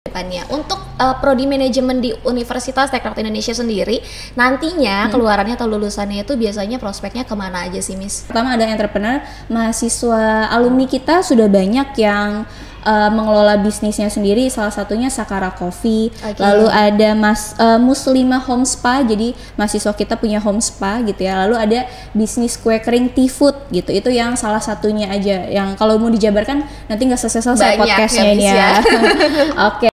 depannya. Untuk prodi manajemen di Universitas Teknokrat Indonesia sendiri, nantinya keluarannya atau lulusannya itu biasanya prospeknya kemana aja sih, Miss? Pertama ada entrepreneur, mahasiswa alumni kita sudah banyak yang mengelola bisnisnya sendiri, salah satunya Sakara Coffee. Lalu ada Muslimah Home Spa, jadi mahasiswa kita punya home spa gitu ya. Lalu ada bisnis kue kering tea food gitu, itu yang salah satunya aja. Yang kalau mau dijabarkan nanti nggak selesai podcastnya ini ya. Oke.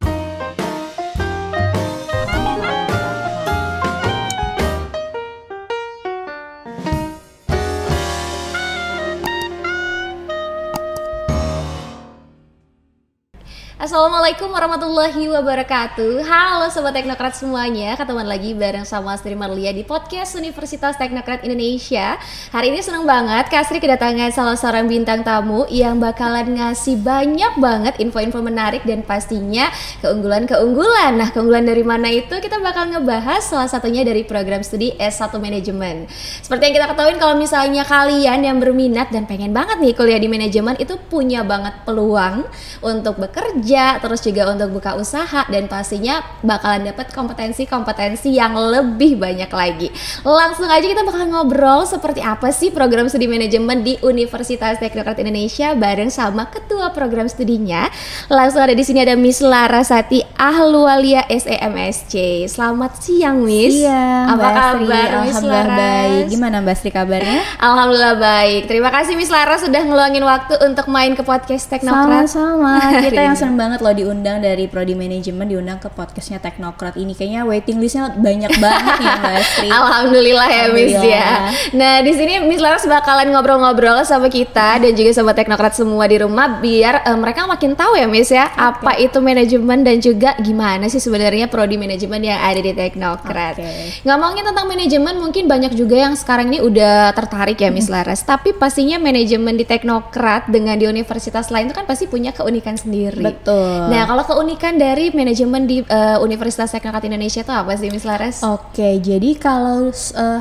Assalamualaikum warahmatullahi wabarakatuh. Halo Sobat Teknokrat semuanya, ketemu lagi bareng sama Astri Marlia di podcast Universitas Teknokrat Indonesia. Hari ini seneng banget Kak Astri kedatangan salah seorang bintang tamu yang bakalan ngasih banyak banget info-info menarik dan pastinya keunggulan-keunggulan. Nah, keunggulan dari mana itu kita bakal ngebahas salah satunya dari program studi S1 Manajemen. Seperti yang kita ketahui, kalau misalnya kalian yang berminat dan pengen banget nih kuliah di manajemen, itu punya banget peluang untuk bekerja, terus juga untuk buka usaha, dan pastinya bakalan dapat kompetensi-kompetensi yang lebih banyak lagi. Langsung aja kita bakal ngobrol seperti apa sih program studi manajemen di Universitas Teknokrat Indonesia bareng sama ketua program studinya. Langsung ada di sini ada Miss Larasati Ahluwalia SEMSC. Selamat siang, Miss. Siang, apa kabar, Miss Alhamdulillah Laras? baik. Gimana Mbak Sri kabarnya? Alhamdulillah baik. Terima kasih Miss Laras sudah ngeluangin waktu untuk main ke podcast Teknokrat. Sama-sama. Kita yang seneng banget loh diundang dari prodi manajemen, diundang ke podcastnya Teknokrat ini. Kayaknya waiting listnya banyak banget ya Mbak Sri. Alhamdulillah ya Miss ya. Nah di sini Miss Laras bakalan ngobrol-ngobrol sama kita dan juga sama Teknokrat semua di rumah biar mereka makin tahu ya Miss ya apa itu manajemen dan juga gimana sih sebenarnya prodi manajemen yang ada di Teknokrat. Ngomongin tentang manajemen, mungkin banyak juga yang sekarang ini udah tertarik ya Miss Laras. Tapi pastinya manajemen di Teknokrat dengan di universitas lain itu kan pasti punya keunikan sendiri. Betul. Nah, kalau keunikan dari manajemen di Universitas Teknokrat Indonesia itu apa sih, Miss Laras? Oke, jadi kalau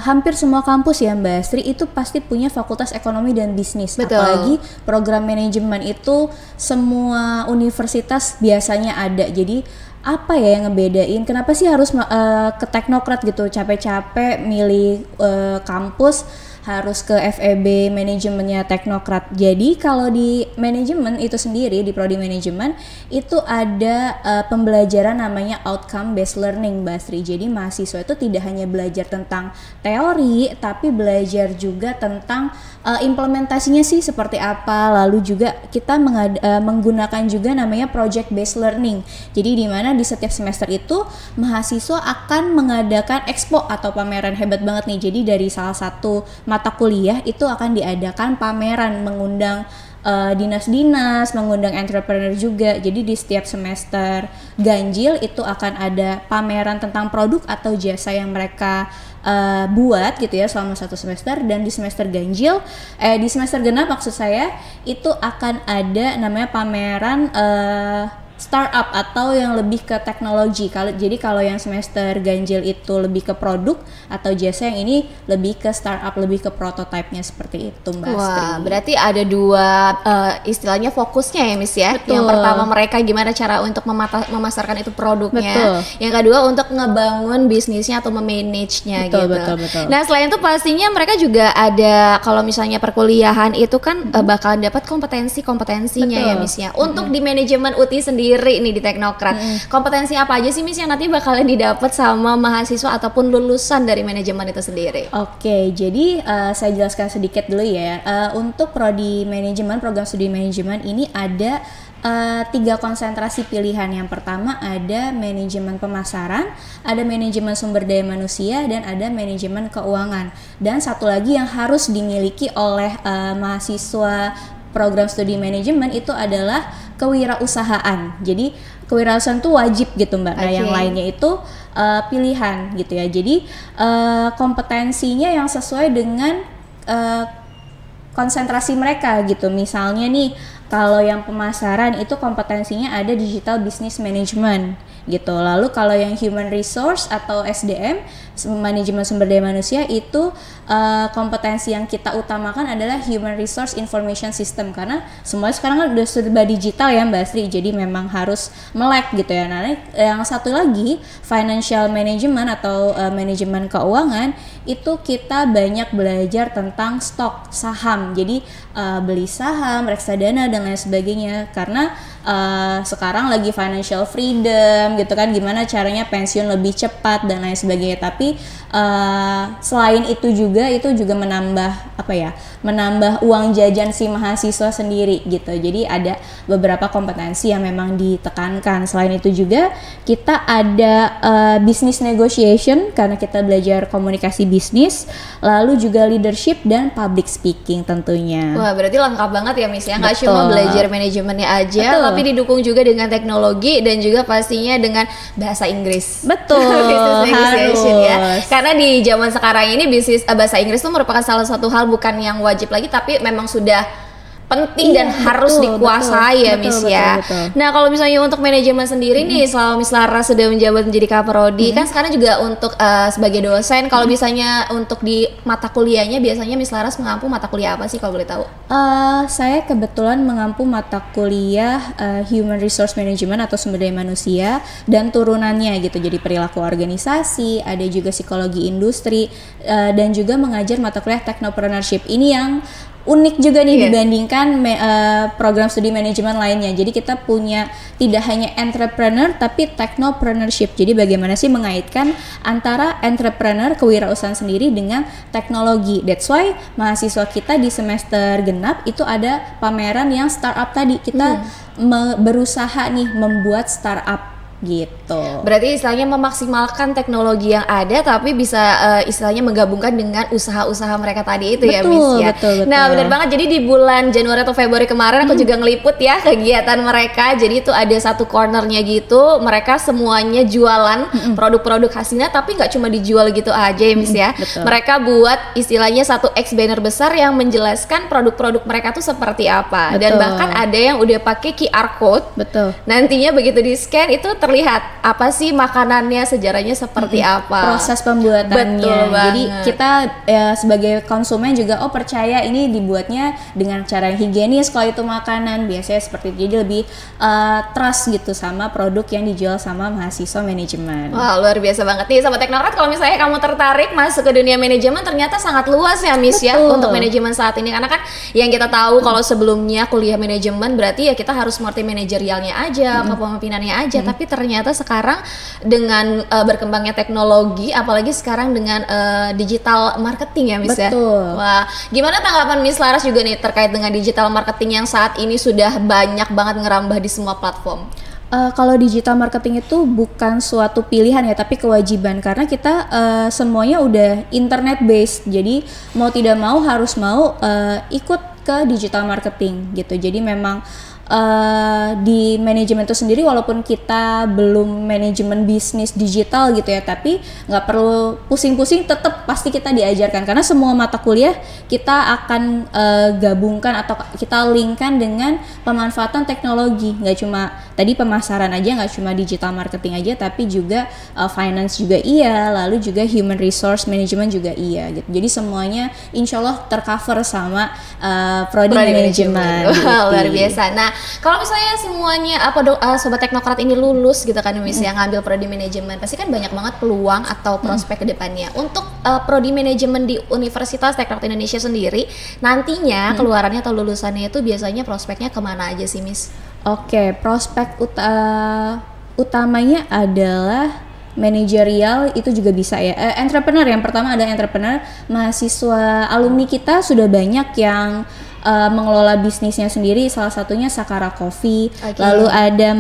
hampir semua kampus ya Mbak Sri itu pasti punya fakultas ekonomi dan bisnis. Betul. Apalagi program manajemen itu semua universitas biasanya ada. Jadi apa ya yang ngebedain? Kenapa sih harus ke Teknokrat gitu? Capek-capek milih kampus harus ke FEB manajemennya Teknokrat. Jadi kalau di manajemen itu sendiri, di prodi manajemen itu ada pembelajaran namanya outcome based learning, Mbak Sri. Jadi mahasiswa itu tidak hanya belajar tentang teori, tapi belajar juga tentang implementasinya sih seperti apa. Lalu juga kita menggunakan juga namanya project based learning. Jadi di mana di setiap semester itu mahasiswa akan mengadakan expo atau pameran. Hebat banget nih. Jadi dari salah satu mata kuliah itu akan diadakan pameran, mengundang dinas-dinas, mengundang entrepreneur juga. Jadi di setiap semester ganjil itu akan ada pameran tentang produk atau jasa yang mereka buat gitu ya selama satu semester. Dan di semester ganjil, di semester genap maksud saya, itu akan ada namanya pameran startup atau yang lebih ke teknologi. Jadi kalau yang semester ganjil itu lebih ke produk atau jasa, yang ini lebih ke startup, lebih ke prototype-nya seperti itu Mbak Astri. Wah, berarti ada dua istilahnya fokusnya ya Miss ya. Betul. Yang pertama mereka gimana cara untuk memasarkan itu produknya. Betul. Yang kedua untuk ngebangun bisnisnya atau memanage-nya gitu. Betul. Nah selain itu pastinya mereka juga ada, kalau misalnya perkuliahan itu kan bakalan dapat kompetensinya ya Miss ya. Untuk di manajemen UTI sendiri nih di Teknokrat, kompetensi apa aja sih Miss yang nanti bakalan didapat sama mahasiswa ataupun lulusan dari manajemen itu sendiri? Oke, jadi saya jelaskan sedikit dulu ya. Untuk prodi manajemen, program studi manajemen ini ada 3 konsentrasi pilihan. Yang pertama ada manajemen pemasaran, ada manajemen sumber daya manusia, dan ada manajemen keuangan. Dan satu lagi yang harus dimiliki oleh mahasiswa program studi manajemen itu adalah kewirausahaan. Jadi kewirausahaan itu wajib gitu Mbak. Nah yang lainnya itu pilihan gitu ya. Jadi kompetensinya yang sesuai dengan konsentrasi mereka gitu. Misalnya nih, kalau yang pemasaran itu kompetensinya ada digital business management. gitu. Lalu kalau yang human resource atau SDM, manajemen sumber daya manusia, itu kompetensi yang kita utamakan adalah human resource information system, karena semuanya sekarang kan udah serba digital ya Mbak Sri, jadi memang harus melek gitu ya. Nah yang satu lagi financial management atau manajemen keuangan, itu kita banyak belajar tentang stok saham, jadi beli saham, reksadana dan lain sebagainya, karena sekarang lagi financial freedom gitu kan, gimana caranya pensiun lebih cepat dan lain sebagainya. Tapi selain itu juga menambah uang jajan si mahasiswa sendiri gitu. Jadi ada beberapa kompetensi yang memang ditekankan. Selain itu juga kita ada business negotiation, karena kita belajar komunikasi bisnis, lalu juga leadership dan public speaking tentunya. Wah, berarti lengkap banget ya Miss ya, nggak cuma belajar manajemennya aja, tapi didukung juga dengan teknologi dan juga pastinya dengan bahasa Inggris. Betul. Business negotiation ya. Karena di zaman sekarang ini bahasa Inggris itu merupakan salah satu hal bukan yang wajib lagi, tapi memang sudah penting dan harus dikuasai ya Miss ya. Nah kalau misalnya untuk manajemen sendiri nih, selama Miss Lara sudah menjabat menjadi Kaprodi, kan sekarang juga untuk sebagai dosen, kalau misalnya untuk di mata kuliahnya biasanya Miss Laras mengampu mata kuliah apa sih kalau boleh tahu? Saya kebetulan mengampu mata kuliah Human Resource Management atau sumber daya manusia dan turunannya gitu. Jadi perilaku organisasi, ada juga psikologi industri, dan juga mengajar mata kuliah technopreneurship. Ini yang unik juga nih dibandingkan program studi manajemen lainnya. Jadi kita punya tidak hanya entrepreneur tapi technopreneurship. Jadi bagaimana sih mengaitkan antara entrepreneur, kewirausahaan sendiri dengan teknologi. That's why mahasiswa kita di semester genap itu ada pameran yang startup tadi. Kita berusaha nih membuat startup gitu. Berarti istilahnya memaksimalkan teknologi yang ada tapi bisa istilahnya menggabungkan dengan usaha-usaha mereka tadi itu ya Miss ya. Betul. Nah benar banget, jadi di bulan Januari atau Februari kemarin aku juga ngeliput ya kegiatan mereka. Jadi itu ada satu cornernya gitu, mereka semuanya jualan produk-produk hasilnya, tapi nggak cuma dijual gitu aja ya Miss ya. Mereka buat istilahnya satu X banner besar yang menjelaskan produk-produk mereka tuh seperti apa. Dan bahkan ada yang udah pakai QR code. Nantinya begitu di scan itu terlihat apa sih makanannya, sejarahnya seperti apa, proses pembuatannya. Betul banget. Jadi kita sebagai konsumen juga percaya ini dibuatnya dengan cara yang higienis kalau itu makanan, biasanya seperti itu. Jadi lebih trust gitu sama produk yang dijual sama mahasiswa manajemen. Wah luar biasa banget nih Sobat Teknokrat. Kalau misalnya kamu tertarik masuk ke dunia manajemen, ternyata sangat luas ya Miss ya untuk manajemen saat ini. Karena kan yang kita tahu kalau sebelumnya kuliah manajemen berarti ya kita harus mengerti manajerialnya aja, kepemimpinannya aja. Tapi ternyata sekarang dengan berkembangnya teknologi, apalagi sekarang dengan digital marketing ya Miss ya. Wah, gimana tanggapan Miss Laras juga nih terkait dengan digital marketing yang saat ini sudah banyak banget ngerambah di semua platform? Kalau digital marketing itu bukan suatu pilihan ya, tapi kewajiban, karena kita semuanya udah internet based. Jadi mau tidak mau harus ikut ke digital marketing gitu. Jadi memang di manajemen itu sendiri, walaupun kita belum manajemen bisnis digital gitu ya, tapi nggak perlu pusing-pusing, tetap pasti kita diajarkan, karena semua mata kuliah kita akan gabungkan atau kita linkkan dengan pemanfaatan teknologi. Nggak cuma tadi pemasaran aja, nggak cuma digital marketing aja, tapi juga finance juga iya, lalu juga human resource management juga iya gitu. Jadi semuanya insya Allah tercover sama prodi manajemen. Luar biasa. Nah kalau misalnya semuanya Sobat Teknokrat ini lulus gitu kan Miss yang ngambil prodi manajemen, pasti kan banyak banget peluang atau prospek ke depannya. Untuk prodi manajemen di Universitas Teknokrat Indonesia sendiri, nantinya keluarannya atau lulusannya itu biasanya prospeknya kemana aja sih Miss? Oke, prospek utamanya adalah manajerial, itu juga bisa ya. Entrepreneur, yang pertama ada entrepreneur. Mahasiswa alumni kita sudah banyak yang mengelola bisnisnya sendiri, salah satunya Sakara Coffee. Lalu ada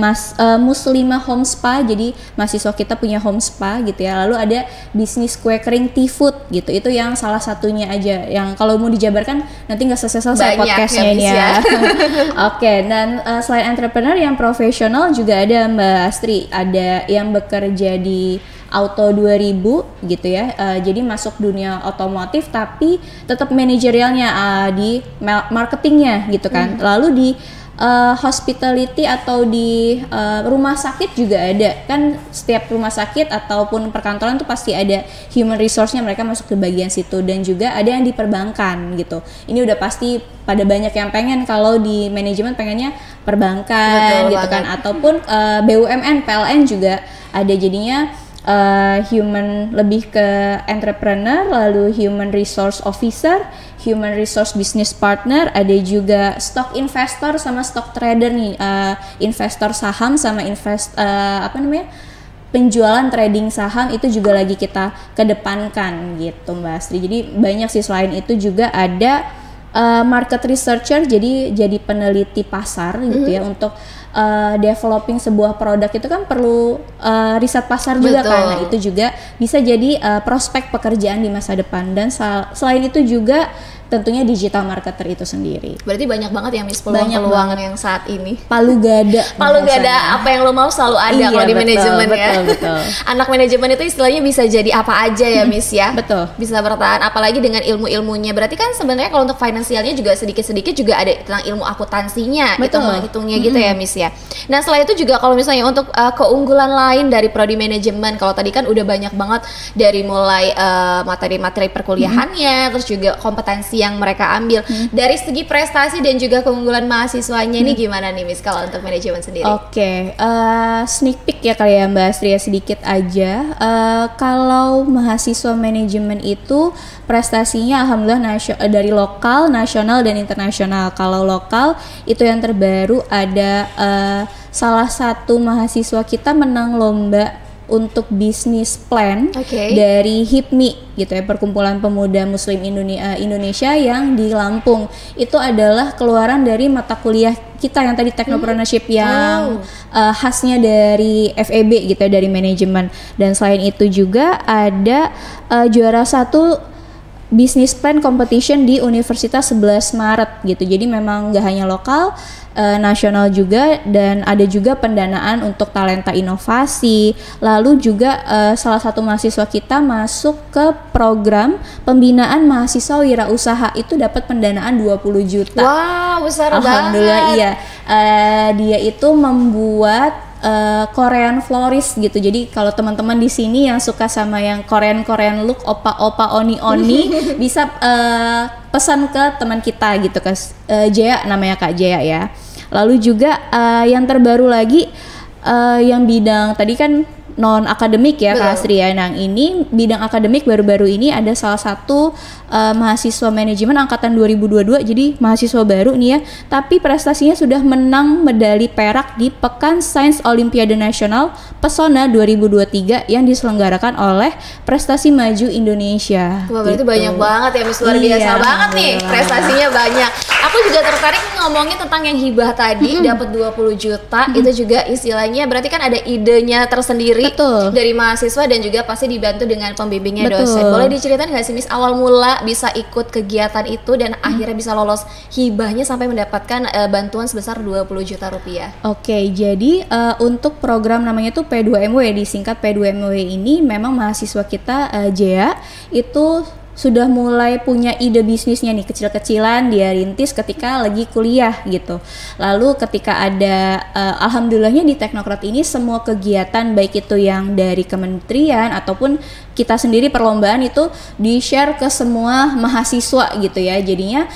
Muslimah Home Spa, jadi mahasiswa kita punya home spa gitu ya. Lalu ada bisnis kue kering T-Food gitu, itu yang salah satunya aja, yang kalau mau dijabarkan nanti nggak selesai podcastnya ini ya. Oke, dan selain entrepreneur yang profesional juga ada Mbak Astri, ada yang bekerja di Auto 2000 gitu ya, jadi masuk dunia otomotif tapi tetap manajerialnya di marketingnya gitu kan. Lalu di hospitality atau di rumah sakit juga ada kan, setiap rumah sakit ataupun perkantoran tuh pasti ada human resource-nya, mereka masuk ke bagian situ. Dan juga ada yang di perbankan gitu, ini udah pasti pada banyak yang pengen, kalau di manajemen pengennya perbankan. Betul gitu banget. Kan, ataupun BUMN, PLN juga ada, jadinya human lebih ke entrepreneur, lalu human resource officer, human resource business partner, ada juga stock investor sama stock trader nih, investor saham sama penjualan trading saham itu juga lagi kita kedepankan gitu Mbak Astri. Jadi banyak sih, selain itu juga ada market researcher, jadi peneliti pasar gitu ya, untuk developing sebuah produk itu kan perlu riset pasar juga. Betul. Kan, nah itu juga bisa jadi prospek pekerjaan di masa depan. Dan selain itu juga tentunya digital marketer itu sendiri. Berarti banyak banget ya Miss peluang-peluang yang saat ini. Palu gada. Palu gada, apa yang lo mau selalu ada. Iya, kalau di manajemen ya. Betul. Anak manajemen itu istilahnya bisa jadi apa aja ya Miss ya. Betul. Bisa bertahan, apalagi dengan ilmu-ilmunya. Berarti kan sebenarnya kalau untuk finansialnya juga sedikit-sedikit juga ada tentang ilmu akuntansinya. Betul. Hitungnya gitu ya Miss ya. Nah setelah itu juga kalau misalnya untuk keunggulan lain dari prodi manajemen, kalau tadi kan udah banyak banget dari mulai materi-materi perkuliahannya, terus juga kompetensi yang mereka ambil. Dari segi prestasi dan juga keunggulan mahasiswanya ini gimana nih Miss kalau untuk manajemen sendiri? Oke, sneak peek ya kali ya Mbak Astri ya, sedikit aja. Kalau mahasiswa manajemen itu prestasinya alhamdulillah dari lokal, nasional dan internasional. Kalau lokal itu yang terbaru ada salah satu mahasiswa kita menang lomba untuk bisnis plan dari HIPMI gitu ya, Perkumpulan Pemuda Muslim Indonesia yang di Lampung. Itu adalah keluaran dari mata kuliah kita yang tadi technopreneurship yang khasnya dari FEB gitu ya, dari manajemen. Dan selain itu juga ada juara 1 Business Plan Competition di Universitas 11 Maret gitu. Jadi memang gak hanya lokal, nasional juga, dan ada juga pendanaan untuk talenta inovasi. Lalu juga salah satu mahasiswa kita masuk ke program pembinaan mahasiswa wirausaha, itu dapat pendanaan 20 juta. Wow, besar banget. Alhamdulillah iya. Dia itu membuat Korean florist gitu. Jadi kalau teman-teman di sini yang suka sama yang Korean look, opa oni bisa pesan ke teman kita gitu, ke Jaya, namanya Kak Jaya ya. Lalu juga yang terbaru lagi yang bidang tadi kan non akademik ya Kak Astri ya. Nah ini bidang akademik baru-baru ini ada salah satu mahasiswa manajemen angkatan 2022, jadi mahasiswa baru nih ya, tapi prestasinya sudah menang medali perak di Pekan Sains Olimpiade Nasional Pesona 2023 yang diselenggarakan oleh Prestasi Maju Indonesia. Wah berarti banyak banget ya Miss, luar biasa banget nih prestasinya banyak. Aku juga tertarik ngomongin tentang yang hibah tadi, dapat 20 juta, itu juga istilahnya berarti kan ada idenya tersendiri. Betul. Dari mahasiswa dan juga pasti dibantu dengan pembimbingnya dosen. Boleh diceritain nggak sih Miss awal mula bisa ikut kegiatan itu dan akhirnya bisa lolos hibahnya sampai mendapatkan bantuan sebesar 20 juta rupiah? Oke, jadi untuk program namanya tuh P2MW, disingkat P2MW ini memang mahasiswa kita Jaya itu sudah mulai punya ide bisnisnya nih, kecil-kecilan dia rintis ketika lagi kuliah gitu. Lalu ketika ada alhamdulillahnya di Teknokrat ini semua kegiatan baik itu yang dari kementerian ataupun kita sendiri perlombaan itu di-share ke semua mahasiswa gitu ya. Jadinya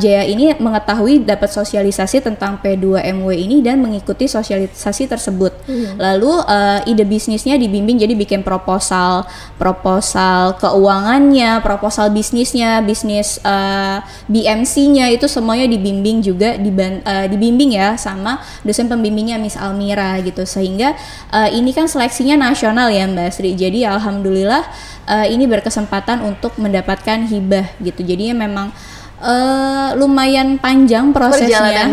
Jaya ini mengetahui dapat sosialisasi tentang P2MW ini dan mengikuti sosialisasi tersebut. Lalu ide bisnisnya dibimbing, jadi bikin proposal keuangannya, proposal bisnisnya, bisnis BMC-nya itu semuanya dibimbing juga, dibimbing ya sama dosen pembimbingnya Miss Almira gitu. Sehingga ini kan seleksinya nasional ya Mbak Sri. Jadi alhamdulillah ini berkesempatan untuk mendapatkan hibah gitu. Jadinya memang lumayan panjang prosesnya,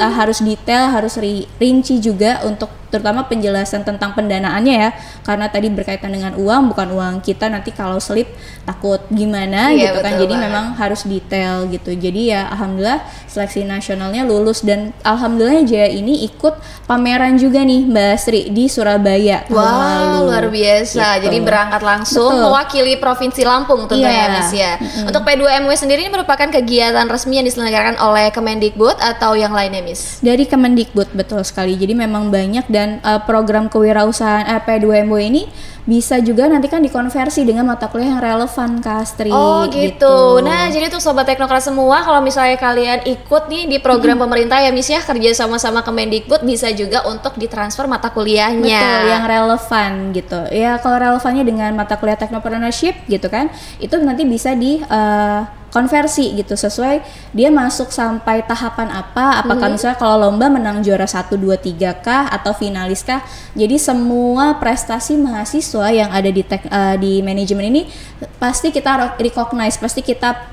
harus detail, harus rinci juga untuk terutama penjelasan tentang pendanaannya ya, karena tadi berkaitan dengan uang, bukan uang kita nanti kalau selip takut gimana Iya, gitu kan. betul Jadi banget. memang harus detail gitu. Jadi ya alhamdulillah seleksi nasionalnya lulus, dan alhamdulillah Jaya ini ikut pameran juga nih Mbak Sri di Surabaya tahun Wah, lalu. luar biasa. Gitu. Jadi berangkat langsung Betul. mewakili Provinsi Lampung tentunya Iya. ya, Miss ya. Untuk P2MW sendiri ini merupakan kegiatan resmi yang diselenggarakan oleh Kemendikbud atau yang lainnya, Miss? Dari Kemendikbud, betul sekali. Jadi memang banyak, dan program kewirausahaan P2MW ini bisa juga nanti kan dikonversi dengan mata kuliah yang relevan Kak Astri. Oh gitu. Nah, jadi untuk sobat teknokrat semua, kalau misalnya kalian ikut nih di program pemerintah ya, Miss ya, kerja sama-sama Kemendikbud, bisa juga untuk ditransfer mata kuliahnya. Betul, yang relevan gitu. Ya kalau relevannya dengan mata kuliah technopreneurship gitu kan, itu nanti bisa di konversi gitu sesuai dia masuk sampai tahapan apa, apakah misalnya kalau lomba menang juara 1, 2, 3 kah atau finalis kah. Jadi semua prestasi mahasiswa yang ada di manajemen ini pasti kita recognize, pasti kita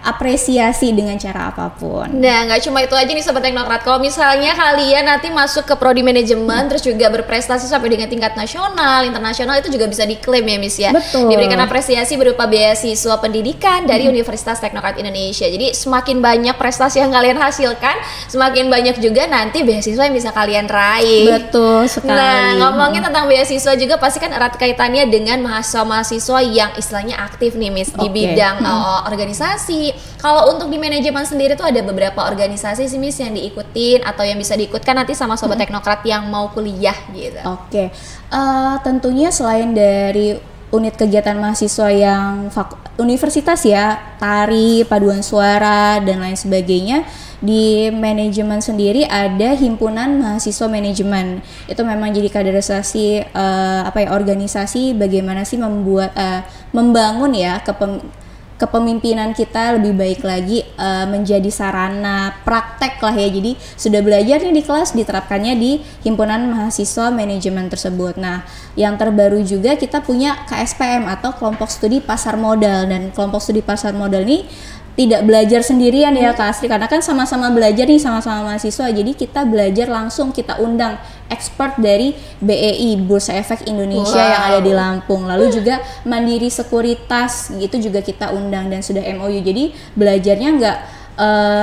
apresiasi dengan cara apapun. Nah, nggak cuma itu aja nih sobat teknokrat. Kalau misalnya kalian nanti masuk ke prodi manajemen terus juga berprestasi sampai dengan tingkat nasional, internasional, itu juga bisa diklaim ya, Miss ya. Betul. Diberikan apresiasi berupa beasiswa pendidikan dari Universitas Teknokrat Indonesia. Jadi semakin banyak prestasi yang kalian hasilkan, semakin banyak juga nanti beasiswa yang bisa kalian raih. Betul sekali. Nah, ngomongin tentang beasiswa juga pasti kan erat kaitannya dengan mahasiswa-mahasiswa yang istilahnya aktif nih, Miss, di Oke. bidang organisasi. Kalau untuk di manajemen sendiri tuh ada beberapa organisasi sih, Miss, yang diikutin atau yang bisa diikutkan nanti sama sobat teknokrat yang mau kuliah gitu. Oke, tentunya selain dari unit kegiatan mahasiswa yang universitas ya, tari, paduan suara, dan lain sebagainya, di manajemen sendiri ada himpunan mahasiswa manajemen. Itu memang jadi kaderisasi organisasi bagaimana sih membangun ya kepemimpinan kita lebih baik lagi, menjadi sarana praktek lah ya. Jadi sudah belajar nih di kelas, diterapkannya di himpunan mahasiswa manajemen tersebut. Nah, yang terbaru juga kita punya KSPM atau kelompok studi pasar modal, dan kelompok studi pasar modal ini tidak belajar sendirian ya Kak Astri, karena kan sama-sama belajar nih, sama-sama mahasiswa. Jadi kita belajar langsung, kita undang expert dari BEI, Bursa Efek Indonesia yang ada di Lampung. Lalu juga Mandiri Sekuritas gitu juga kita undang, dan sudah MOU. Jadi belajarnya nggak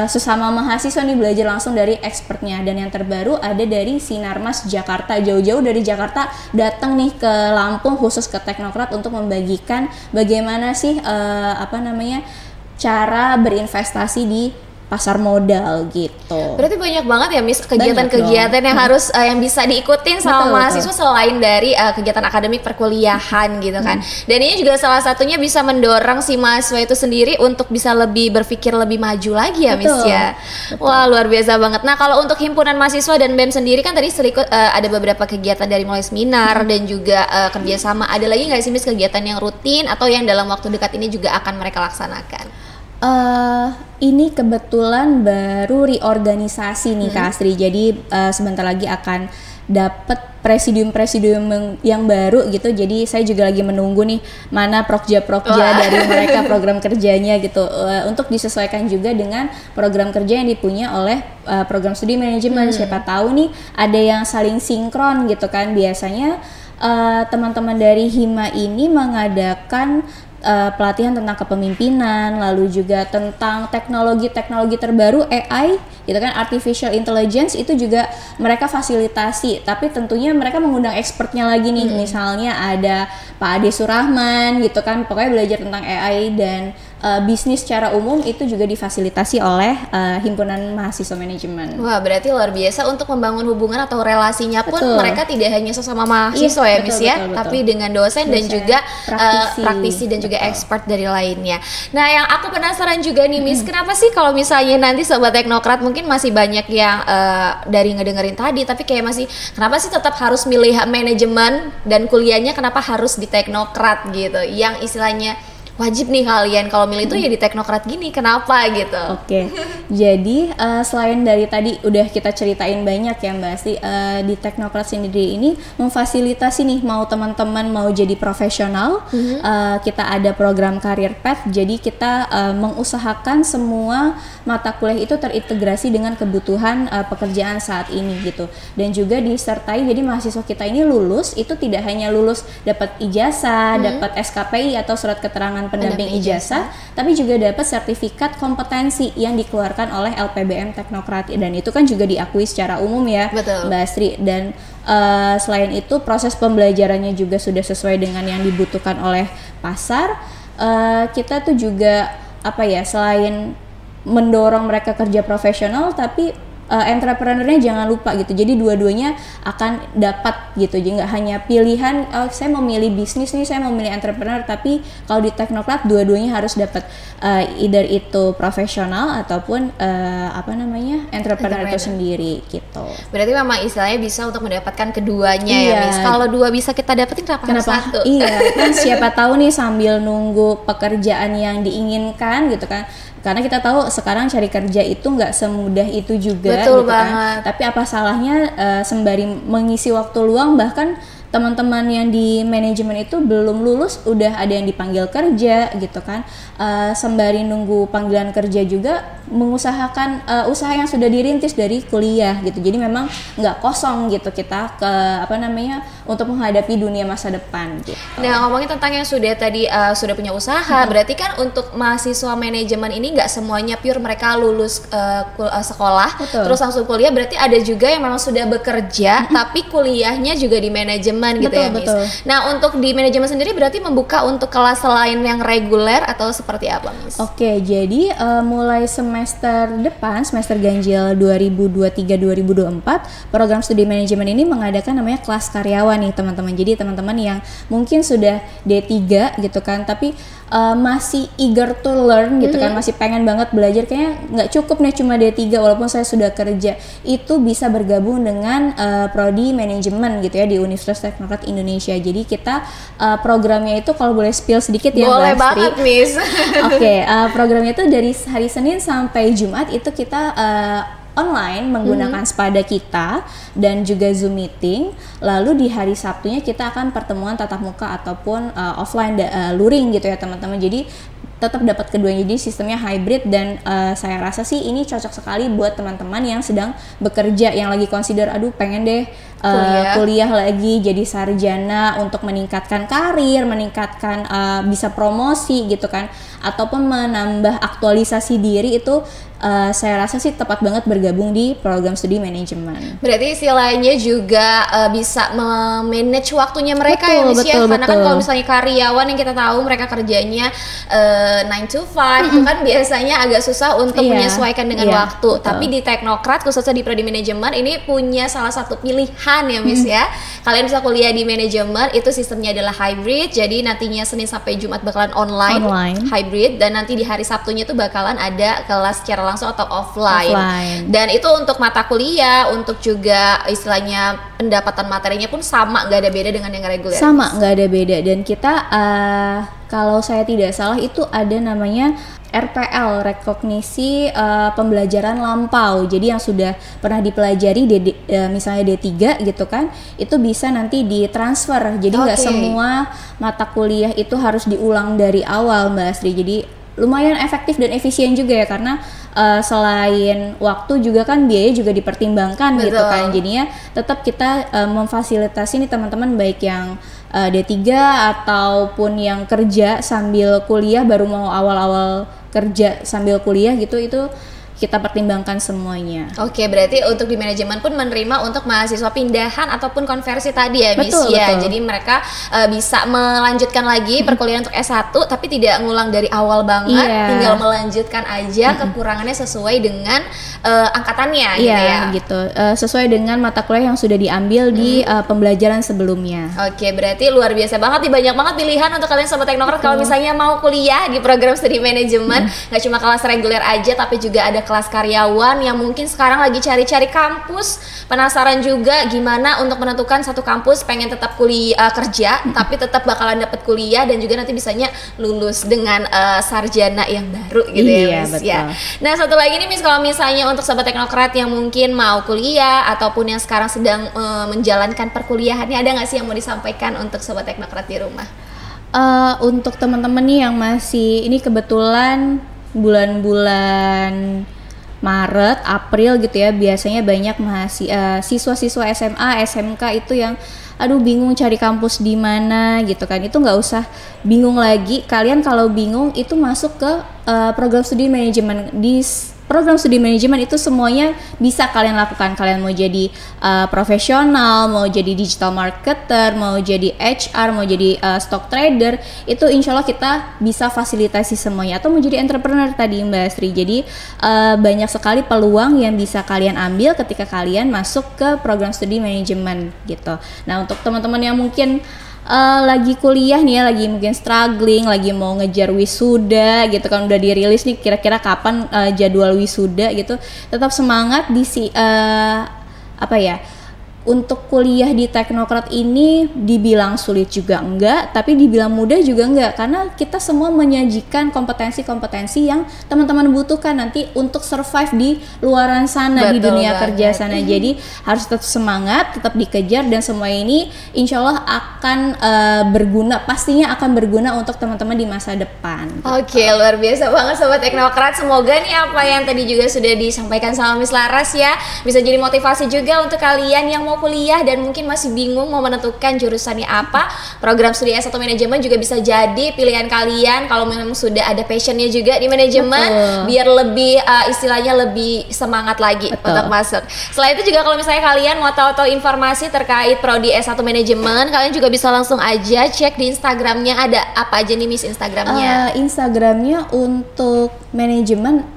sesama mahasiswa nih, belajar langsung dari expertnya. Dan yang terbaru ada dari Sinarmas Jakarta, jauh-jauh dari Jakarta datang nih ke Lampung khusus ke Teknokrat untuk membagikan bagaimana sih cara berinvestasi di pasar modal gitu. Berarti banyak banget ya, Miss, kegiatan-kegiatan yang harus yang bisa diikutin sama Betul, mahasiswa selain dari kegiatan akademik perkuliahan gitu kan. Dan ini juga salah satunya bisa mendorong si mahasiswa itu sendiri untuk bisa lebih berpikir lebih maju lagi ya, Miss ya. Wah, luar biasa banget. Nah, kalau untuk himpunan mahasiswa dan BEM sendiri kan tadi ada beberapa kegiatan dari mulai seminar dan juga kerjasama. Ada lagi nggak sih, Miss, kegiatan yang rutin atau yang dalam waktu dekat ini juga akan mereka laksanakan? Ini kebetulan baru reorganisasi nih Kak Astri. Jadi sebentar lagi akan dapat presidium-presidium yang baru gitu. Jadi saya juga lagi menunggu nih mana prokja-prokja dari mereka, program kerjanya gitu, untuk disesuaikan juga dengan program kerja yang dipunya oleh program studi manajemen. Siapa tahu nih ada yang saling sinkron gitu kan. Biasanya teman-teman dari Hima ini mengadakan pelatihan tentang kepemimpinan, lalu juga tentang teknologi-teknologi terbaru AI gitu kan, artificial intelligence, itu juga mereka fasilitasi. Tapi tentunya mereka mengundang expertnya lagi nih, misalnya ada Pak Ade Surahman gitu kan, pokoknya belajar tentang AI dan bisnis secara umum itu juga difasilitasi oleh himpunan mahasiswa manajemen. Wah, berarti luar biasa untuk membangun hubungan atau relasinya pun mereka tidak hanya sesama mahasiswa ya, Miss ya, tapi dengan dosen dan juga praktisi dan juga expert dari lainnya. Nah, yang aku penasaran juga nih, Miss, kenapa sih kalau misalnya nanti sobat teknokrat mungkin masih banyak yang dari ngedengerin tadi, tapi kayak masih kenapa sih tetap harus milih manajemen dan kuliahnya kenapa harus di teknokrat gitu, yang istilahnya wajib nih kalian kalau milih itu ya di teknokrat gini, kenapa gitu? Oke, jadi selain dari tadi udah kita ceritain banyak ya Mbak Astri, di teknokrat sendiri ini memfasilitasi nih mau teman-teman mau jadi profesional, kita ada program career path, jadi kita mengusahakan semua mata kuliah itu terintegrasi dengan kebutuhan pekerjaan saat ini gitu, dan juga disertai jadi mahasiswa kita ini lulus itu tidak hanya lulus dapat ijazah, dapat SKPI atau surat keterangan pendamping ijazah, tapi juga dapat sertifikat kompetensi yang dikeluarkan oleh LPBM Teknokrat, dan itu kan juga diakui secara umum ya. Betul. Mbak Astri, dan selain itu proses pembelajarannya juga sudah sesuai dengan yang dibutuhkan oleh pasar. Kita tuh juga apa ya, selain mendorong mereka kerja profesional, tapi entrepreneurnya jangan lupa gitu, jadi dua-duanya akan dapat gitu, jadi nggak hanya pilihan saya mau milih bisnis nih, saya mau milih entrepreneur, tapi kalau di teknokrat dua-duanya harus dapat, either itu profesional ataupun entrepreneur itu sendiri gitu. Berarti memang istilahnya bisa untuk mendapatkan keduanya ya Miss. Kalau dua bisa kita dapetin kenapa satu? Iya, kan siapa tahu nih sambil nunggu pekerjaan yang diinginkan gitu kan. Karena kita tahu sekarang cari kerja itu nggak semudah itu juga. Betul gitu banget. Kan. Tapi apa salahnya sembari mengisi waktu luang, bahkan teman-teman yang di manajemen itu belum lulus udah ada yang dipanggil kerja gitu kan, sembari nunggu panggilan kerja juga mengusahakan usaha yang sudah dirintis dari kuliah gitu. Jadi memang nggak kosong gitu kita ke untuk menghadapi dunia masa depan gitu. Nah, ngomongin tentang yang sudah tadi sudah punya usaha, berarti kan untuk mahasiswa manajemen ini nggak semuanya pure mereka lulus sekolah terus langsung kuliah, berarti ada juga yang memang sudah bekerja tapi kuliahnya juga di manajemen gitu ya Miss. Nah, untuk di manajemen sendiri berarti membuka untuk kelas selain yang reguler atau seperti apa Miss? Oke, jadi mulai semester depan, semester ganjil 2023-2024, program studi manajemen ini mengadakan namanya kelas karyawan nih teman-teman. Jadi teman-teman yang mungkin sudah D3 gitu kan, tapi masih eager to learn gitu kan, masih pengen banget belajar, kayaknya nggak cukup nih cuma D3 walaupun saya sudah kerja, itu bisa bergabung dengan prodi manajemen gitu ya di Universitas Teknokrat Indonesia. Jadi kita programnya itu kalau boleh spill sedikit ya boleh banget Miss. Oke, programnya itu dari hari Senin sampai Jumat itu kita online menggunakan Spada kita dan juga Zoom meeting. Lalu di hari Sabtunya kita akan pertemuan tatap muka ataupun offline luring gitu ya teman-teman. Jadi tetap dapat keduanya, jadi sistemnya hybrid, dan saya rasa sih ini cocok sekali buat teman-teman yang sedang bekerja, yang lagi consider aduh pengen deh kuliah lagi jadi sarjana untuk meningkatkan karir, meningkatkan bisa promosi gitu kan, ataupun menambah aktualisasi diri, itu saya rasa sih tepat banget bergabung di program studi manajemen. Berarti istilahnya juga bisa memanage waktunya mereka ya Miss ya, karena kan kalau misalnya karyawan yang kita tahu mereka kerjanya 9 to 5 itu kan biasanya agak susah untuk menyesuaikan dengan waktu. Betul. Tapi di teknokrat khususnya di prodi manajemen ini punya salah satu pilihan ya Miss ya. Kalian bisa kuliah di manajemen, itu sistemnya adalah hybrid, jadi nantinya Senin sampai Jumat bakalan online hybrid, dan nanti di hari Sabtunya tuh bakalan ada kelas secara langsung atau offline. Dan itu untuk mata kuliah, untuk juga istilahnya pendapatan materinya pun sama, nggak ada beda dengan yang reguler. Sama, nggak ada beda. Dan kita kalau saya tidak salah itu ada namanya RPL, rekognisi pembelajaran lampau. Jadi yang sudah pernah dipelajari misalnya D3 gitu kan, itu bisa nanti ditransfer. Jadi nggak semua mata kuliah itu harus diulang dari awal Mbak Astri. Jadi lumayan efektif dan efisien juga ya, karena selain waktu juga kan biaya juga dipertimbangkan. Betul. Gitu kan. Jadinya tetap kita memfasilitasi nih teman-teman baik yang D3 ataupun yang kerja sambil kuliah, baru mau awal-awal kerja sambil kuliah gitu, itu kita pertimbangkan semuanya. Oke, berarti untuk di manajemen pun menerima untuk mahasiswa pindahan ataupun konversi tadi ya Miss ya. Betul. Jadi mereka bisa melanjutkan lagi perkuliahan untuk S1 tapi tidak ngulang dari awal banget, tinggal melanjutkan aja kekurangannya sesuai dengan angkatannya gitu ya. Gitu. Sesuai dengan mata kuliah yang sudah diambil di pembelajaran sebelumnya. Oke, berarti luar biasa banget nih, banyak banget pilihan untuk kalian sobat teknokrat kalau misalnya mau kuliah di program studi manajemen, nggak cuma kelas reguler aja tapi juga ada kelas karyawan yang mungkin sekarang lagi cari-cari kampus, penasaran juga gimana untuk menentukan satu kampus pengen tetap kuliah kerja tapi tetap bakalan dapat kuliah dan juga nanti bisanya lulus dengan sarjana yang baru gitu ya Miss ya. Nah satu lagi nih Miss, kalau misalnya untuk sobat teknokrat yang mungkin mau kuliah ataupun yang sekarang sedang menjalankan perkuliahannya, ada nggak sih yang mau disampaikan untuk sobat teknokrat di rumah? Untuk teman-teman nih yang masih, ini kebetulan bulan-bulan Maret, April gitu ya, biasanya banyak siswa-siswa SMA, SMK itu yang bingung cari kampus di mana gitu kan. Itu nggak usah bingung lagi. Kalian kalau bingung itu masuk ke program studi manajemen. Di program studi manajemen itu semuanya bisa kalian lakukan. Kalian mau jadi profesional, mau jadi digital marketer, mau jadi HR, mau jadi stock trader, itu insya Allah kita bisa fasilitasi semuanya. Atau mau jadi entrepreneur tadi Mbak Asri. Jadi banyak sekali peluang yang bisa kalian ambil ketika kalian masuk ke program studi manajemen gitu. Nah untuk teman-teman yang mungkin lagi kuliah nih ya, lagi mungkin struggling, lagi mau ngejar wisuda gitu kan, udah dirilis nih kira-kira kapan jadwal wisuda gitu, tetap semangat untuk kuliah di teknokrat ini dibilang sulit juga enggak, tapi dibilang mudah juga enggak, karena kita semua menyajikan kompetensi-kompetensi yang teman-teman butuhkan nanti untuk survive di luaran sana. Betul, di dunia kerja sana. Jadi harus tetap semangat, tetap dikejar, dan semua ini insya Allah akan berguna, pastinya akan berguna untuk teman-teman di masa depan. Oke, luar biasa banget sobat teknokrat. Semoga nih apa yang tadi juga sudah disampaikan sama Miss Laras ya bisa jadi motivasi juga untuk kalian yang mau kuliah dan mungkin masih bingung mau menentukan jurusannya apa. Program studi S1 manajemen juga bisa jadi pilihan kalian kalau memang sudah ada passionnya juga di manajemen. Betul. Biar lebih istilahnya lebih semangat lagi. Betul. Untuk masuk. Selain itu juga kalau misalnya kalian mau tahu informasi terkait prodi S1 manajemen, kalian juga bisa langsung aja cek di Instagramnya. Ada apa aja nih Miss Instagramnya? Instagramnya untuk manajemen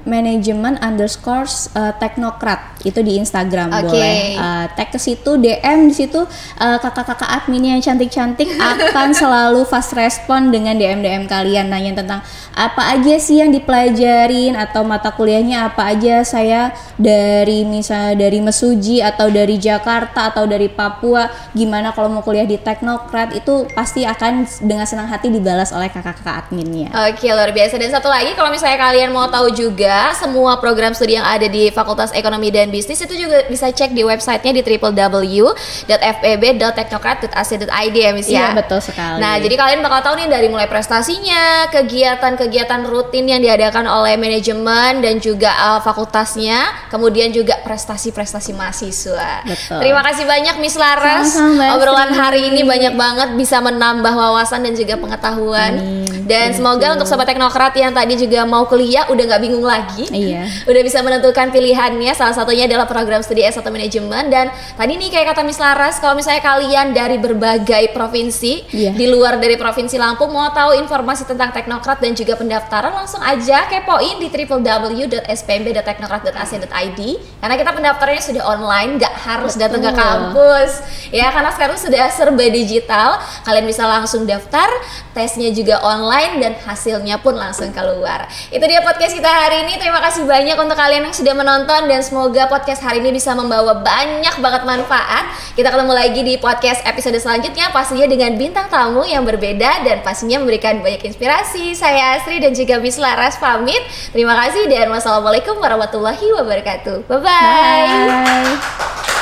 _teknokrat itu di Instagram. Boleh tag ke situ, DM di situ, kakak-kakak admin yang cantik-cantik akan selalu fast respon dengan DM kalian, nanya tentang apa aja sih yang dipelajarin atau mata kuliahnya apa aja. Saya misalnya dari Mesuji atau dari Jakarta atau dari Papua, gimana kalau mau kuliah di teknokrat, itu pasti akan dengan senang hati dibalas oleh kakak-kakak adminnya. Oke, luar biasa. Dan satu lagi, kalau misalnya kalian mau tahu juga semua program studi yang ada di Fakultas Ekonomi dan Bisnis, itu juga bisa cek di websitenya di www.feb.teknokrat.ac.id ya Miss ya. Iya betul sekali. Nah jadi kalian bakal tahu nih dari mulai prestasinya, kegiatan rutin yang diadakan oleh manajemen dan juga fakultasnya, kemudian juga prestasi mahasiswa. Betul. Terima kasih banyak Miss Laras. Obrolan hari ini banyak banget bisa menambah wawasan dan juga pengetahuan. Dan semoga untuk sobat teknokrat yang tadi juga mau kuliah udah nggak bingung lagi. Iya. Udah bisa menentukan pilihannya. Salah satunya adalah program studi S1 manajemen. Dan tadi nih kayak kata Miss Laras, kalau misalnya kalian dari berbagai provinsi di luar dari provinsi Lampung mau tahu informasi tentang teknokrat dan juga pendaftaran, langsung aja kepoin di www.spmb.teknokrat.ac.id karena kita pendaftarannya sudah online, nggak harus datang ke kampus ya, karena sekarang sudah serba digital. Kalian bisa langsung daftar, tesnya juga online dan hasilnya pun langsung keluar. Itu dia podcast kita hari ini. Terima kasih banyak untuk kalian yang sudah menonton dan semoga podcast hari ini bisa membawa banyak banget manfaat. Kita ketemu lagi di podcast episode selanjutnya, pastinya dengan bintang tamu yang berbeda dan pastinya memberikan banyak inspirasi. Saya Asri dan juga Miss Laras pamit. Terima kasih dan wassalamualaikum warahmatullahi wabarakatuh. Bye-bye. Bye.